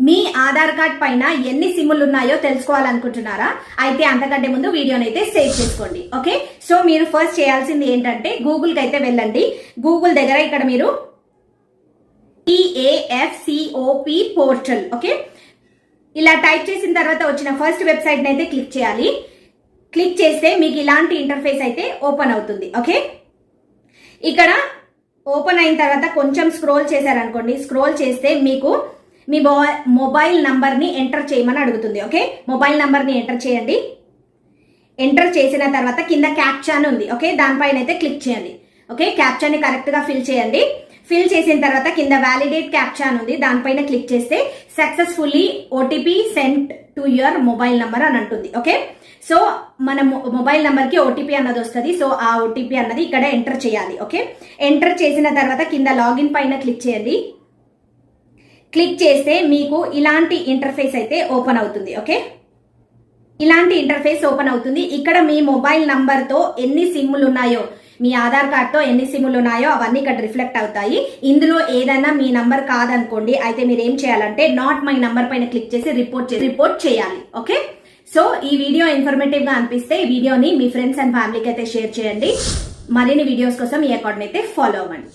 మీ Aadhaar card పైన ఎన్ని సిమ్ములు ఉన్నాయో తెలుసుకోవాలనుకుంటున్నారా? అయితే అంతకంటే ముందు వీడియోని అయితే సేవ్ చేసుకోండి. ఓకే, సో మీరు ఫస్ట్ చేయాల్సింది ఏంటంటే గూగుల్కి అయితే వెళ్ళండి. గూగుల్ దగ్గర ఇక్కడ మీరు TAFCOP పోర్టల్, ఓకే, ఇలా టైప్ చేసిన తర్వాత వచ్చిన ఫస్ట్ వెబ్సైట్ అయితే క్లిక్ చేయాలి. క్లిక్ చేస్తే మీకు ఇలాంటి ఇంటర్ఫేస్ అయితే ఓపెన్ అవుతుంది. ఓకే, ఇక్కడ ఓపెన్ అయిన తర్వాత కొంచెం స్క్రోల్ చేశారనుకోండి, స్క్రోల్ చేస్తే మీకు మీ మొబైల్ నంబర్ని ఎంటర్ చేయమని అడుగుతుంది. ఓకే, మొబైల్ నంబర్ని ఎంటర్ చేయండి. ఎంటర్ చేసిన తర్వాత కింద క్యాప్చాన్ ఉంది. ఓకే, దానిపైన అయితే క్లిక్ చేయండి. ఓకే, క్యాప్చాని కరెక్ట్గా ఫిల్ చేయండి. ఫిల్ చేసిన తర్వాత కింద వ్యాలిడేట్ క్యాప్చాన్ ఉంది, దానిపైన క్లిక్ చేస్తే successfully OTP sent to your mobile number అని అంటుంది. ఓకే, సో మన మొబైల్ నంబర్కి ఓటీపీ అన్నది వస్తుంది. సో ఆ ఓటీపీ అన్నది ఇక్కడ ఎంటర్ చేయాలి. ఓకే, ఎంటర్ చేసిన తర్వాత కింద లాగిన్ పైన క్లిక్ చేయండి. క్లిక్ చేస్తే మీకు ఇలాంటి ఇంటర్ఫేస్ అయితే ఓపెన్ అవుతుంది. ఓకే, ఇలాంటి ఇంటర్ఫేస్ ఓపెన్ అవుతుంది. ఇక్కడ మీ మొబైల్ నంబర్తో ఎన్ని సిమ్ములు ఉన్నాయో, మీ ఆధార్ కార్డ్తో ఎన్ని సిమ్ములు ఉన్నాయో అవన్నీ ఇక్కడ రిఫ్లెక్ట్ అవుతాయి. ఇందులో ఏదైనా మీ నంబర్ కాదనుకోండి, అయితే మీరు ఏం చేయాలంటే నాట్ మై నంబర్ పైన క్లిక్ చేసి రిపోర్ట్ చేయాలి. ఓకే, సో ఈ వీడియో ఇన్ఫర్మేటివ్ గా అనిపిస్తే ఈ వీడియోని మీ ఫ్రెండ్స్ అండ్ ఫ్యామిలీకి అయితే షేర్ చేయండి. మరిన్ని వీడియోస్ కోసం ఈ అకౌంట్ అయితే ఫాలో అవ్వండి.